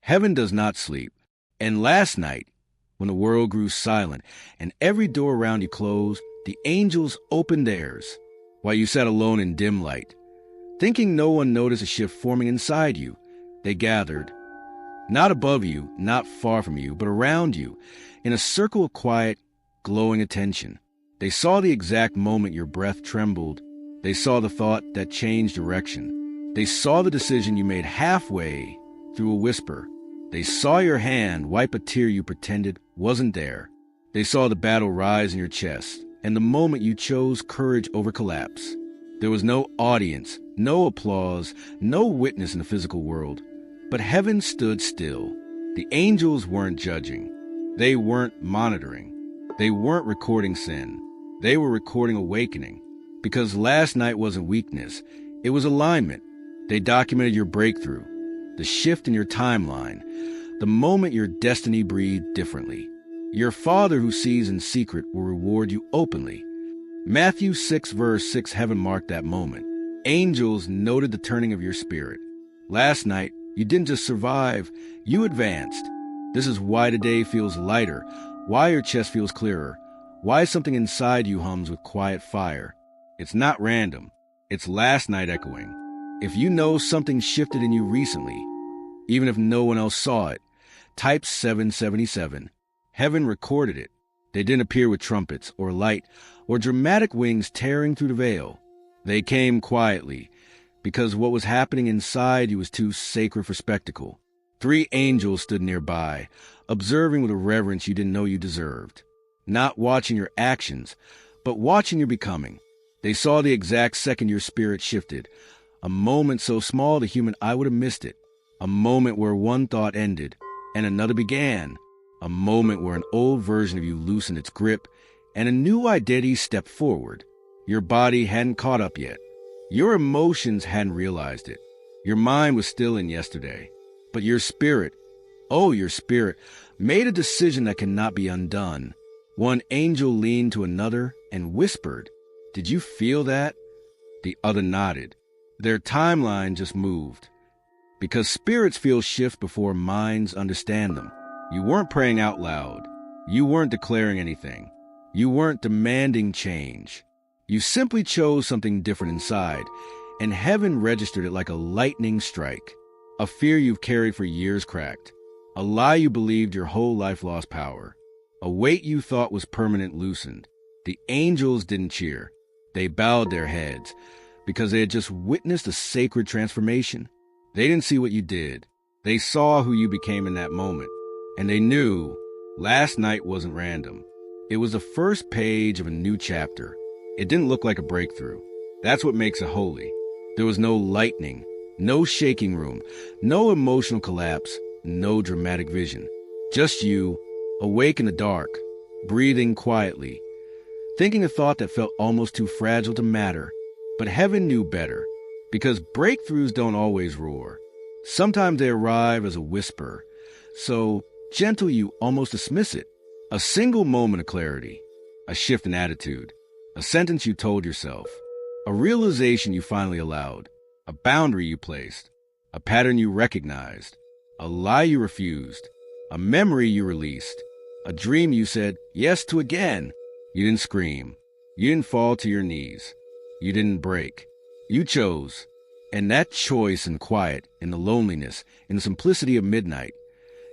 Heaven does not sleep. And last night, when the world grew silent and every door around you closed, the angels opened theirs, while you sat alone in dim light. Thinking no one noticed a shift forming inside you, they gathered, not above you, not far from you, but around you, in a circle of quiet, glowing attention. They saw the exact moment your breath trembled. They saw the thought that changed direction. They saw the decision you made halfway through a whisper. They saw your hand wipe a tear you pretended wasn't there. They saw the battle rise in your chest, and the moment you chose courage over collapse. There was no audience, no applause, no witness in the physical world. But heaven stood still. The angels weren't judging. They weren't monitoring. They weren't recording sin. They were recording awakening. Because last night wasn't weakness. It was alignment. They documented your breakthrough, the shift in your timeline, the moment your destiny breathed differently. Your Father who sees in secret will reward you openly. Matthew 6 verse 6, heaven marked that moment. Angels noted the turning of your spirit. Last night, you didn't just survive, you advanced. This is why today feels lighter, why your chest feels clearer, why something inside you hums with quiet fire. It's not random. It's last night echoing. If you know something shifted in you recently, even if no one else saw it, type 777. Heaven recorded it. They didn't appear with trumpets or light or dramatic wings tearing through the veil. They came quietly, because what was happening inside you was too sacred for spectacle. 3 angels stood nearby, observing with a reverence you didn't know you deserved. Not watching your actions, but watching your becoming. They saw the exact second your spirit shifted, a moment so small the human eye would have missed it, a moment where one thought ended and another began, a moment where an old version of you loosened its grip and a new identity stepped forward. Your body hadn't caught up yet. Your emotions hadn't realized it. Your mind was still in yesterday. But your spirit, your spirit, made a decision that cannot be undone. One angel leaned to another and whispered, "Did you feel that?" The other nodded. Their timeline just moved. Because spirits feel shifts before minds understand them. You weren't praying out loud. You weren't declaring anything. You weren't demanding change. You simply chose something different inside, and heaven registered it like a lightning strike. A fear you've carried for years cracked. A lie you believed your whole life lost power. A weight you thought was permanent loosened. The angels didn't cheer. They bowed their heads because they had just witnessed a sacred transformation. They didn't see what you did. They saw who you became in that moment. And they knew last night wasn't random. It was the first page of a new chapter. It didn't look like a breakthrough. That's what makes it holy. There was no lightning, no shaking room, no emotional collapse, no dramatic vision. Just you, awake in the dark, breathing quietly, thinking a thought that felt almost too fragile to matter. But heaven knew better, because breakthroughs don't always roar. Sometimes they arrive as a whisper, so gentle you almost dismiss it. A single moment of clarity, a shift in attitude, a sentence you told yourself, a realization you finally allowed, a boundary you placed, a pattern you recognized, a lie you refused, a memory you released, a dream you said yes to again. You didn't scream. You didn't fall to your knees. You didn't break. You chose. And that choice in quiet, in the loneliness, in the simplicity of midnight,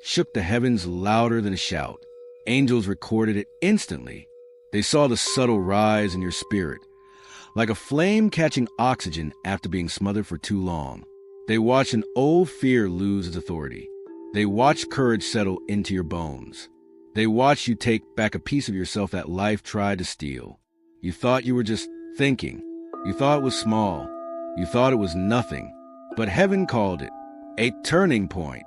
shook the heavens louder than a shout. Angels recorded it instantly. They saw the subtle rise in your spirit, like a flame catching oxygen after being smothered for too long. They watched an old fear lose its authority. They watched courage settle into your bones. They watched you take back a piece of yourself that life tried to steal. You thought you were just thinking. You thought it was small. You thought it was nothing. But heaven called it a turning point,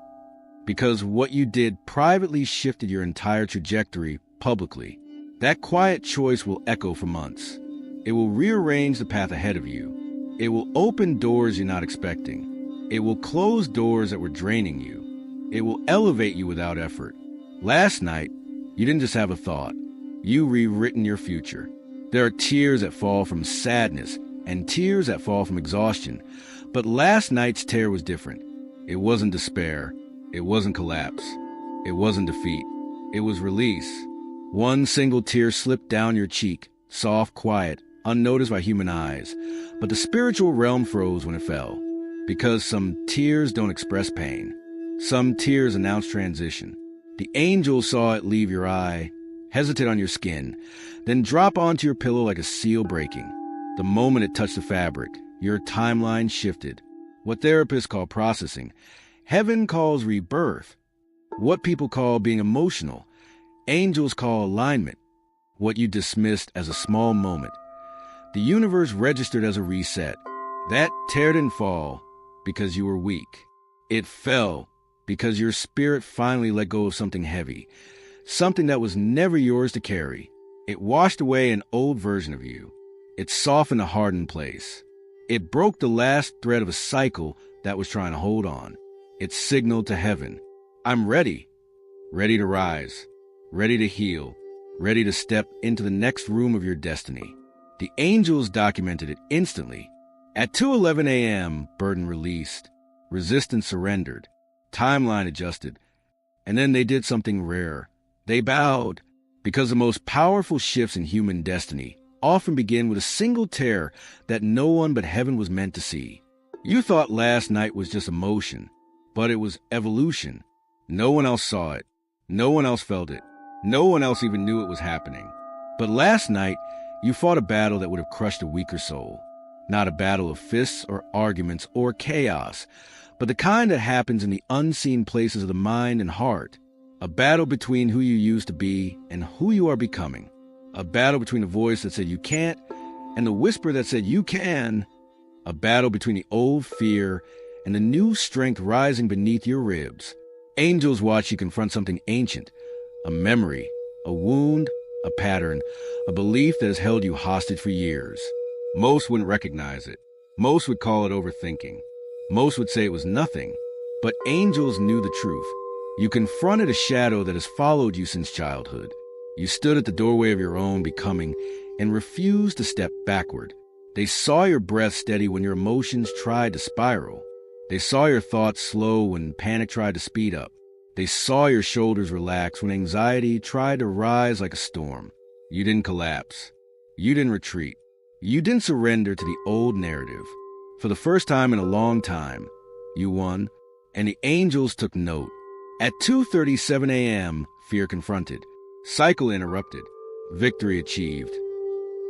because what you did privately shifted your entire trajectory publicly. That quiet choice will echo for months. It will rearrange the path ahead of you. It will open doors you're not expecting. It will close doors that were draining you. It will elevate you without effort. Last night, you didn't just have a thought. You rewritten your future. There are tears that fall from sadness and tears that fall from exhaustion. But last night's tear was different. It wasn't despair. It wasn't collapse. It wasn't defeat. It was release. One single tear slipped down your cheek, soft, quiet, unnoticed by human eyes. But the spiritual realm froze when it fell, because some tears don't express pain. Some tears announce transition. The angel saw it leave your eye, hesitate on your skin, then drop onto your pillow like a seal breaking. The moment it touched the fabric, your timeline shifted. What therapists call processing, heaven calls rebirth. What people call being emotional, angels call alignment. What you dismissed as a small moment, the universe registered as a reset. That tear didn't fall because you were weak. It fell because your spirit finally let go of something heavy, something that was never yours to carry. It washed away an old version of you. It softened a hardened place. It broke the last thread of a cycle that was trying to hold on. It signaled to heaven, I'm ready. Ready to rise. Ready to heal. Ready to step into the next room of your destiny. The angels documented it instantly. At 2:11 a.m., burden released. Resistance surrendered. Timeline adjusted. And then they did something rare. They bowed. Because the most powerful shifts in human destiny often begin with a single tear that no one but heaven was meant to see. You thought last night was just emotion, but it was evolution. No one else saw it. No one else felt it. No one else even knew it was happening. But last night, you fought a battle that would have crushed a weaker soul. Not a battle of fists or arguments or chaos, but the kind that happens in the unseen places of the mind and heart. A battle between who you used to be and who you are becoming. A battle between the voice that said you can't and the whisper that said you can. A battle between the old fear and the new strength rising beneath your ribs. Angels watch you confront something ancient, a memory, a wound, a pattern, a belief that has held you hostage for years. Most wouldn't recognize it. Most would call it overthinking. Most would say it was nothing. But angels knew the truth. You confronted a shadow that has followed you since childhood. You stood at the doorway of your own becoming and refused to step backward. They saw your breath steady when your emotions tried to spiral. They saw your thoughts slow when panic tried to speed up. They saw your shoulders relax when anxiety tried to rise like a storm. You didn't collapse. You didn't retreat. You didn't surrender to the old narrative. For the first time in a long time, you won, and the angels took note. At 2:37 a.m., fear confronted. Cycle interrupted. Victory achieved.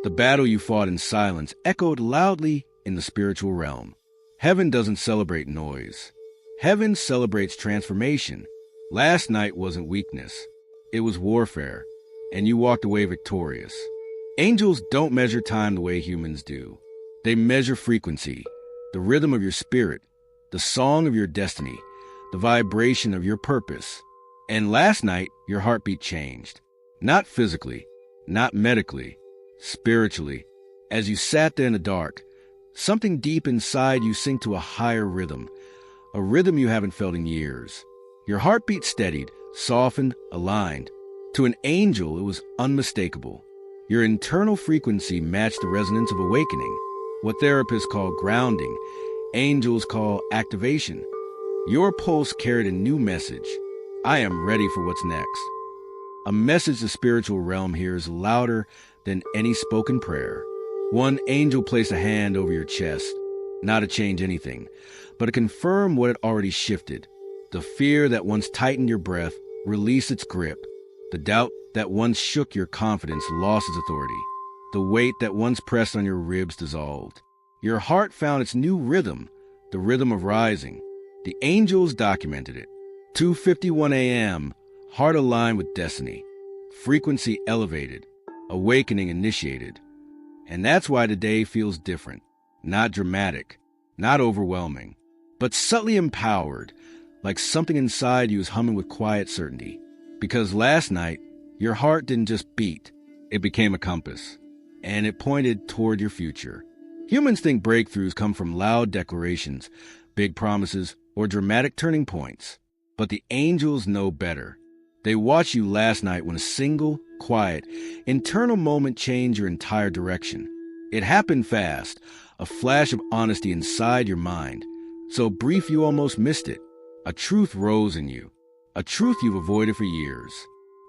The battle you fought in silence echoed loudly in the spiritual realm. Heaven doesn't celebrate noise. Heaven celebrates transformation. Last night wasn't weakness. It was warfare, and you walked away victorious. Angels don't measure time the way humans do. They measure frequency, the rhythm of your spirit, the song of your destiny, the vibration of your purpose. And last night, your heartbeat changed. Not physically, not medically, spiritually. As you sat there in the dark, something deep inside you synced to a higher rhythm, a rhythm you haven't felt in years. Your heartbeat steadied, softened, aligned. To an angel, it was unmistakable. Your internal frequency matched the resonance of awakening, what therapists call grounding, angels call activation. Your pulse carried a new message. I am ready for what's next. A message the spiritual realm hears louder than any spoken prayer. One angel placed a hand over your chest, not to change anything, but to confirm what had already shifted. The fear that once tightened your breath released its grip. The doubt that once shook your confidence lost its authority. The weight that once pressed on your ribs dissolved. Your heart found its new rhythm, the rhythm of rising. The angels documented it. 2:51 a.m., heart aligned with destiny. Frequency elevated. Awakening initiated. And that's why today feels different. Not dramatic, not overwhelming, but subtly empowered, like something inside you is humming with quiet certainty. Because last night, your heart didn't just beat, it became a compass, and it pointed toward your future. Humans think breakthroughs come from loud declarations, big promises, or dramatic turning points. But the angels know better. They watched you last night when a single, quiet, internal moment changed your entire direction. It happened fast, a flash of honesty inside your mind, so brief you almost missed it. A truth rose in you. A truth you've avoided for years.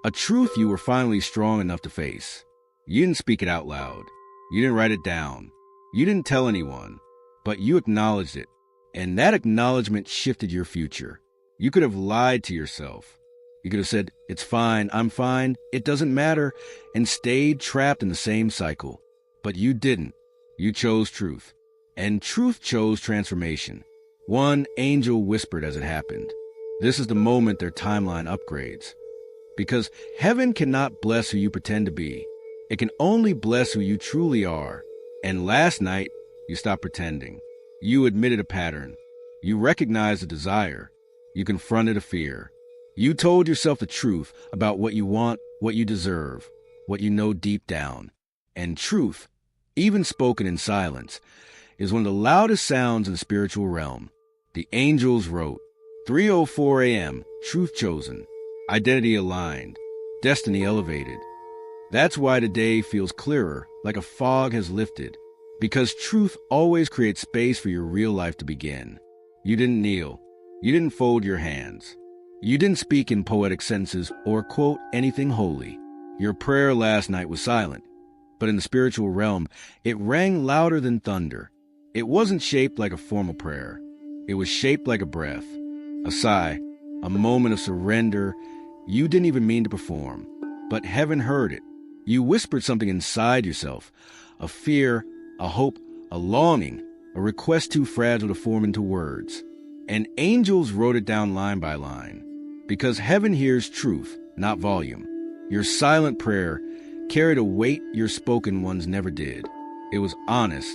A truth you were finally strong enough to face. You didn't speak it out loud. You didn't write it down. You didn't tell anyone. But you acknowledged it. And that acknowledgement shifted your future. You could have lied to yourself. You could have said, "It's fine, I'm fine, it doesn't matter," and stayed trapped in the same cycle. But you didn't. You chose truth. And truth chose transformation. One angel whispered as it happened, "This is the moment their timeline upgrades." Because heaven cannot bless who you pretend to be. It can only bless who you truly are. And last night, you stopped pretending. You admitted a pattern. You recognized a desire. You confronted a fear. You told yourself the truth about what you want, what you deserve, what you know deep down. And truth, even spoken in silence, is one of the loudest sounds in the spiritual realm. The angels wrote, 3:04 a.m., truth chosen, identity aligned, destiny elevated. That's why today feels clearer, like a fog has lifted, because truth always creates space for your real life to begin. You didn't kneel. You didn't fold your hands. You didn't speak in poetic sentences or quote anything holy. Your prayer last night was silent, but in the spiritual realm, it rang louder than thunder. It wasn't shaped like a formal prayer. It was shaped like a breath, a sigh, a moment of surrender you didn't even mean to perform. But heaven heard it. You whispered something inside yourself, a fear, a hope, a longing, a request too fragile to form into words. And angels wrote it down line by line. Because heaven hears truth, not volume. Your silent prayer carried a weight your spoken ones never did. It was honest,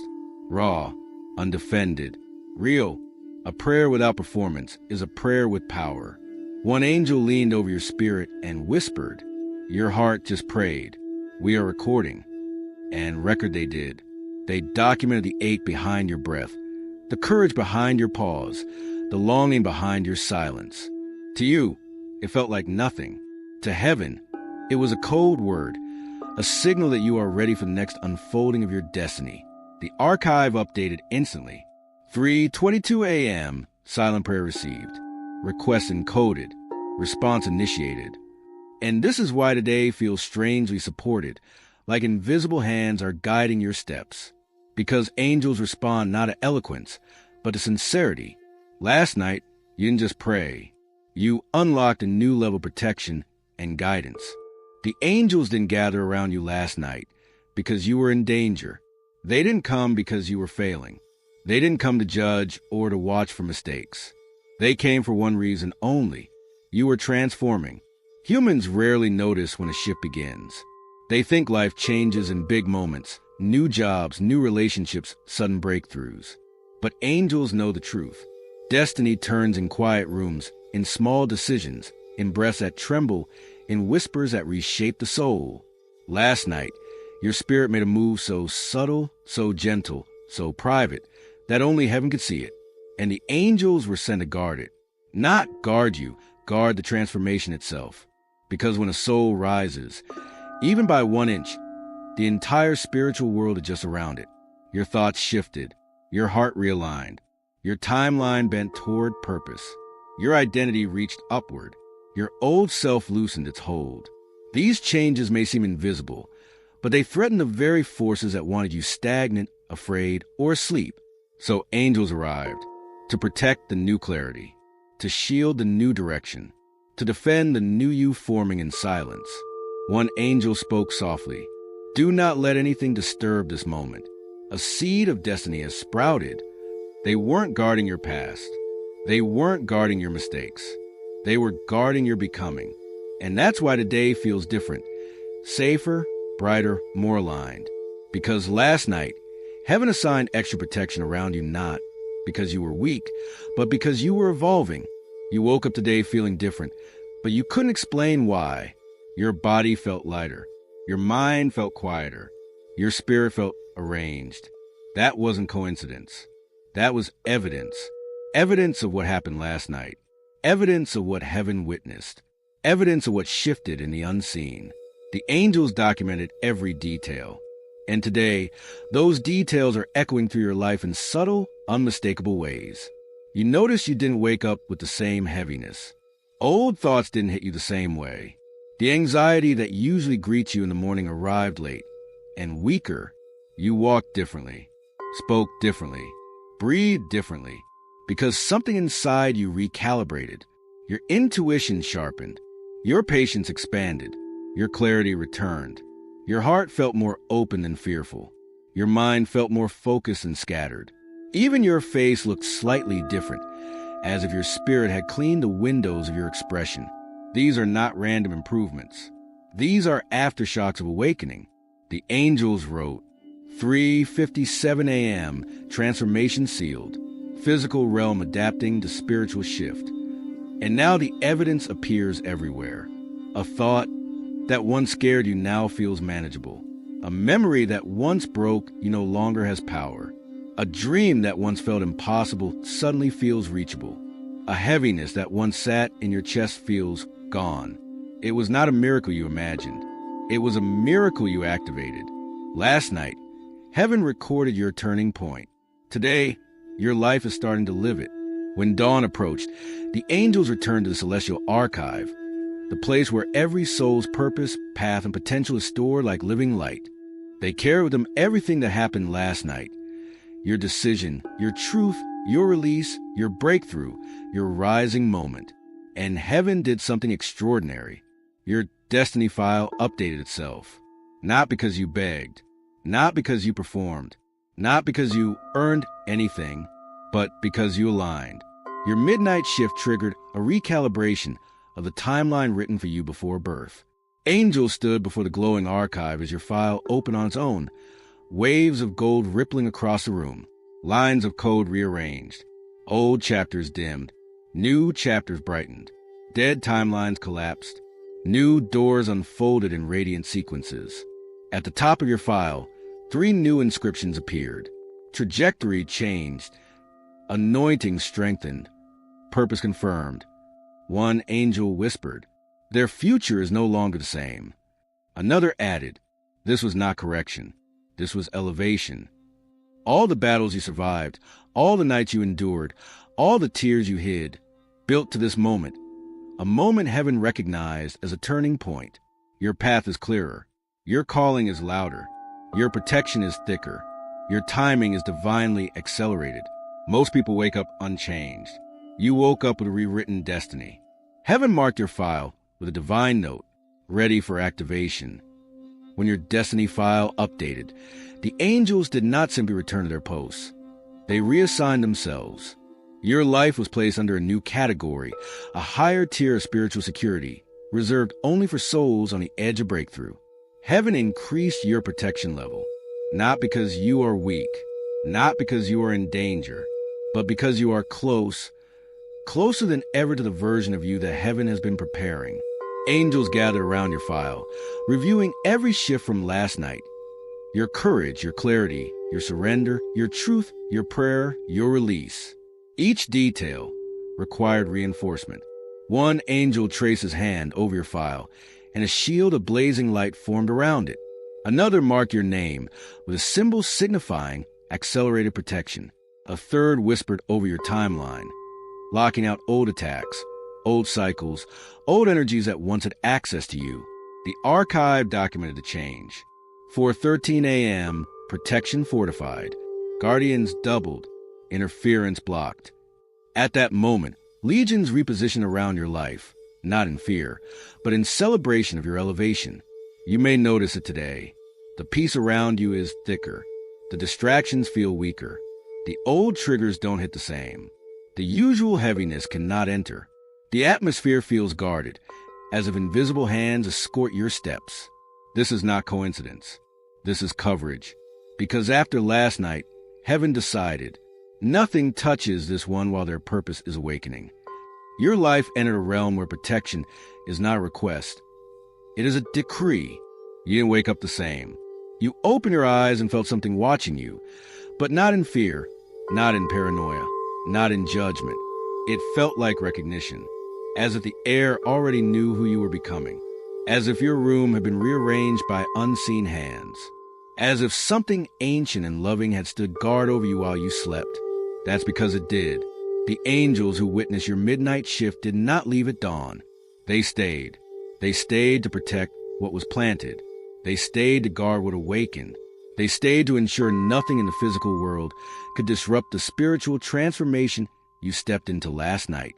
raw, undefended, real. A prayer without performance is a prayer with power. One angel leaned over your spirit and whispered. Your heart just prayed. We are recording. And record they did. They documented the ache behind your breath, the courage behind your pause, the longing behind your silence. To you, it felt like nothing. To heaven, it was a code word, a signal that you are ready for the next unfolding of your destiny. The archive updated instantly. 3:22 a.m., silent prayer received. Request encoded. Response initiated. And this is why today feels strangely supported, like invisible hands are guiding your steps. Because angels respond not to eloquence, but to sincerity. Last night, you didn't just pray. You unlocked a new level of protection and guidance. The angels didn't gather around you last night because you were in danger. They didn't come because you were failing. They didn't come to judge or to watch for mistakes. They came for one reason only. You were transforming. Humans rarely notice when a shift begins. They think life changes in big moments, new jobs, new relationships, sudden breakthroughs. But angels know the truth. Destiny turns in quiet rooms, in small decisions, in breaths that tremble, in whispers that reshape the soul. Last night, your spirit made a move so subtle, so gentle, so private, that only heaven could see it. And the angels were sent to guard it. Not guard you, guard the transformation itself. Because when a soul rises, even by 1 inch, the entire spiritual world adjusts around it. Your thoughts shifted, your heart realigned, your timeline bent toward purpose. Your identity reached upward. Your old self loosened its hold. These changes may seem invisible, but they threaten the very forces that wanted you stagnant, afraid, or asleep. So angels arrived to protect the new clarity, to shield the new direction, to defend the new you forming in silence. One angel spoke softly. Do not let anything disturb this moment. A seed of destiny has sprouted. They weren't guarding your past. They weren't guarding your mistakes. They were guarding your becoming. And that's why today feels different. Safer, brighter, more aligned. Because last night, heaven assigned extra protection around you not because you were weak, but because you were evolving. You woke up today feeling different, but you couldn't explain why. Your body felt lighter. Your mind felt quieter. Your spirit felt arranged. That wasn't coincidence. That was evidence. Evidence of what happened last night. Evidence of what heaven witnessed. Evidence of what shifted in the unseen. The angels documented every detail. And today, those details are echoing through your life in subtle, unmistakable ways. You noticed you didn't wake up with the same heaviness. Old thoughts didn't hit you the same way. The anxiety that usually greets you in the morning arrived late. And weaker, you walked differently, spoke differently, breathed differently, because something inside you recalibrated. Your intuition sharpened. Your patience expanded. Your clarity returned. Your heart felt more open than fearful. Your mind felt more focused and scattered. Even your face looked slightly different, as if your spirit had cleaned the windows of your expression. These are not random improvements. These are aftershocks of awakening. The angels wrote, 3:57 a.m., transformation sealed, physical realm adapting to spiritual shift. And now the evidence appears everywhere. A thought that once scared you now feels manageable. A memory that once broke you no longer has power. A dream that once felt impossible suddenly feels reachable. A heaviness that once sat in your chest feels gone. It was not a miracle you imagined. It was a miracle you activated. Last night, heaven recorded your turning point. Today, your life is starting to live it. When dawn approached, the angels returned to the celestial archive, the place where every soul's purpose, path, and potential is stored like living light. They carried with them everything that happened last night. Your decision, your truth, your release, your breakthrough, your rising moment. And heaven did something extraordinary. Your destiny file updated itself. Not because you begged, not because you performed, not because you earned anything, but because you aligned. Your midnight shift triggered a recalibration of the timeline written for you before birth. Angels stood before the glowing archive as your file opened on its own, waves of gold rippling across the room, lines of code rearranged, old chapters dimmed, new chapters brightened, dead timelines collapsed, new doors unfolded in radiant sequences. At the top of your file, 3 new inscriptions appeared. Trajectory changed, anointing strengthened, purpose confirmed. One angel whispered, "Their future is no longer the same." Another added, "This was not correction. This was elevation." All the battles you survived, all the nights you endured, all the tears you hid, built to this moment. A moment heaven recognized as a turning point. Your path is clearer. Your calling is louder. Your protection is thicker. Your timing is divinely accelerated. Most people wake up unchanged. You woke up with a rewritten destiny. Heaven marked your file with a divine note, ready for activation. When your destiny file updated, the angels did not simply return to their posts. They reassigned themselves. Your life was placed under a new category, a higher tier of spiritual security, reserved only for souls on the edge of breakthrough. Heaven increased your protection level, not because you are weak, not because you are in danger, but because you are close, closer than ever to the version of you that heaven has been preparing. Angels gathered around your file, reviewing every shift from last night. Your courage, your clarity, your surrender, your truth, your prayer, your release. Each detail required reinforcement. One angel traced his hand over your file, and a shield of blazing light formed around it. Another marked your name with a symbol signifying accelerated protection. A third whispered over your timeline, locking out old attacks, old cycles, old energies that once had access to you. The archive documented the change. 4:13 a.m., protection fortified. Guardians doubled, interference blocked. At that moment, legions repositioned around your life, not in fear, but in celebration of your elevation. You may notice it today. The peace around you is thicker. The distractions feel weaker. The old triggers don't hit the same. The usual heaviness cannot enter. The atmosphere feels guarded, as if invisible hands escort your steps. This is not coincidence. This is coverage. Because after last night, heaven decided, nothing touches this one while their purpose is awakening. Your life entered a realm where protection is not a request. It is a decree. You didn't wake up the same. You opened your eyes and felt something watching you, but not in fear, not in paranoia, not in judgment. It felt like recognition, as if the air already knew who you were becoming, as if your room had been rearranged by unseen hands, as if something ancient and loving had stood guard over you while you slept. That's because it did. The angels who witnessed your midnight shift did not leave at dawn. They stayed. They stayed to protect what was planted. They stayed to guard what awakened. They stayed to ensure nothing in the physical world could disrupt the spiritual transformation you stepped into last night.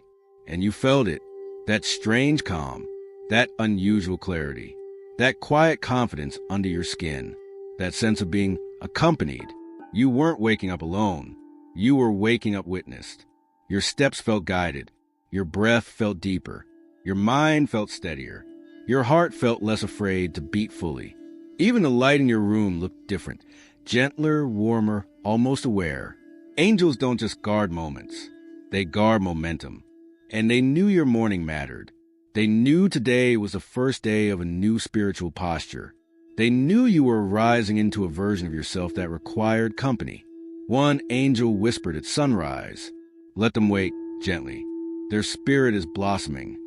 And you felt it, that strange calm, that unusual clarity, that quiet confidence under your skin, that sense of being accompanied. You weren't waking up alone. You were waking up witnessed. Your steps felt guided. Your breath felt deeper. Your mind felt steadier. Your heart felt less afraid to beat fully. Even the light in your room looked different, gentler, warmer, almost aware. Angels don't just guard moments. They guard momentum. And they knew your morning mattered. They knew today was the first day of a new spiritual posture. They knew you were rising into a version of yourself that required company. One angel whispered at sunrise, "Let them wait gently. Their spirit is blossoming."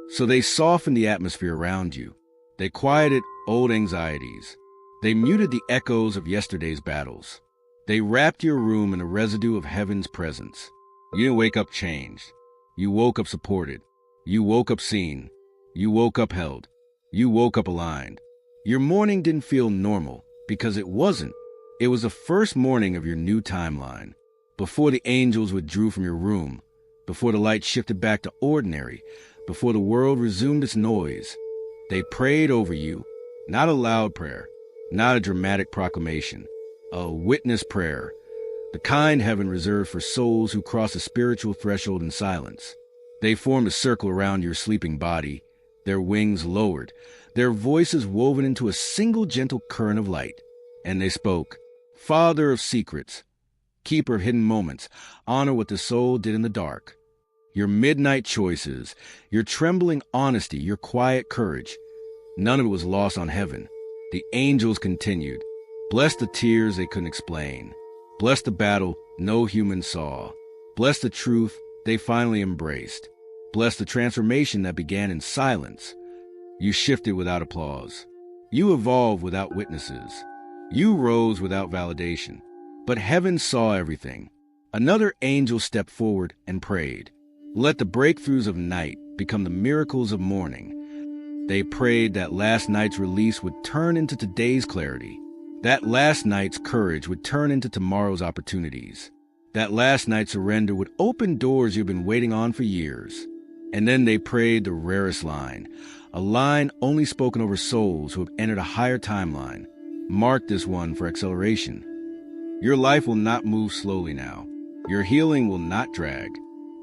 So they softened the atmosphere around you. They quieted old anxieties. They muted the echoes of yesterday's battles. They wrapped your room in a residue of heaven's presence. You didn't wake up changed. You woke up supported. You woke up seen. You woke up held. You woke up aligned. Your morning didn't feel normal because it wasn't. It was the first morning of your new timeline. Before the angels withdrew from your room, before the light shifted back to ordinary, before the world resumed its noise, they prayed over you. Not a loud prayer, not a dramatic proclamation, a witness prayer, the kind heaven reserved for souls who cross a spiritual threshold in silence. They formed a circle around your sleeping body, their wings lowered, their voices woven into a single gentle current of light. And they spoke, "Father of secrets, keeper of hidden moments, honor what the soul did in the dark." Your midnight choices, your trembling honesty, your quiet courage, none of it was lost on heaven. The angels continued. Bless the tears they couldn't explain. Bless the battle no human saw. Bless the truth they finally embraced. Bless the transformation that began in silence. You shifted without applause. You evolved without witnesses. You rose without validation. But heaven saw everything. Another angel stepped forward and prayed. Let the breakthroughs of night become the miracles of morning. They prayed that last night's release would turn into today's clarity. That last night's courage would turn into tomorrow's opportunities. That last night's surrender would open doors you've been waiting on for years. And then they prayed the rarest line, a line only spoken over souls who have entered a higher timeline. Mark this one for acceleration. Your life will not move slowly now. Your healing will not drag.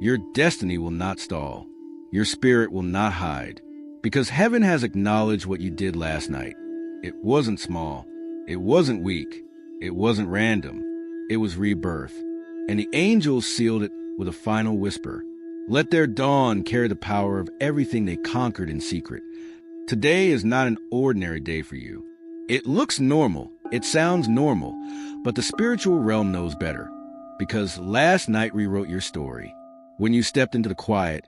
Your destiny will not stall. Your spirit will not hide. Because heaven has acknowledged what you did last night. It wasn't small. It wasn't weak. It wasn't random. It was rebirth. And the angels sealed it with a final whisper. Let their dawn carry the power of everything they conquered in secret. Today is not an ordinary day for you. It looks normal. It sounds normal. But the spiritual realm knows better. Because last night rewrote your story. When you stepped into the quiet,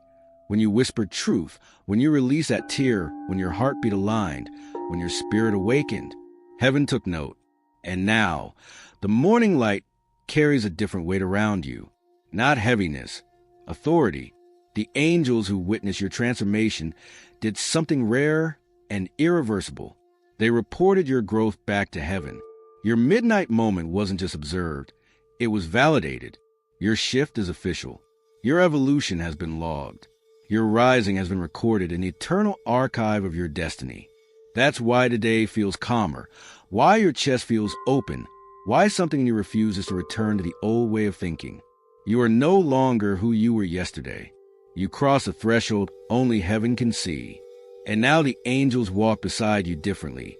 when you whispered truth, when you released that tear, when your heartbeat aligned, when your spirit awakened, heaven took note. And now, the morning light carries a different weight around you. Not heaviness, authority. The angels who witnessed your transformation did something rare and irreversible. They reported your growth back to heaven. Your midnight moment wasn't just observed, it was validated. Your shift is official. Your evolution has been logged. Your rising has been recorded in the eternal archive of your destiny. That's why today feels calmer, why your chest feels open, why something in you refuses to return to the old way of thinking. You are no longer who you were yesterday. You cross a threshold only heaven can see. And now the angels walk beside you differently,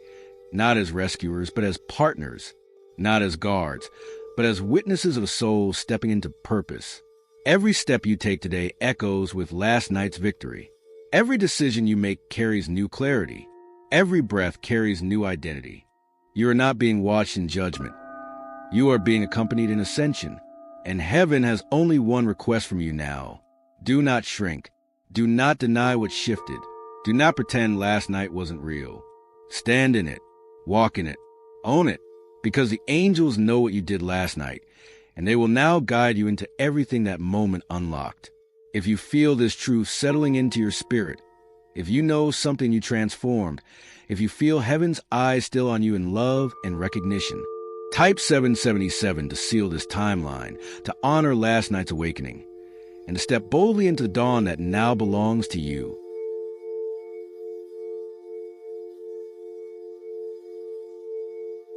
not as rescuers, but as partners, not as guards, but as witnesses of a soul stepping into purpose. Every step you take today echoes with last night's victory. Every decision you make carries new clarity. Every breath carries new identity. You are not being watched in judgment. You are being accompanied in ascension. And heaven has only one request from you now. Do not shrink. Do not deny what shifted. Do not pretend last night wasn't real. Stand in it. Walk in it. Own it. Because the angels know what you did last night. and they will now guide you into everything that moment unlocked. If you feel this truth settling into your spirit, if you know something you transformed, if you feel heaven's eyes still on you in love and recognition, type 777 to seal this timeline, to honor last night's awakening, and to step boldly into the dawn that now belongs to you.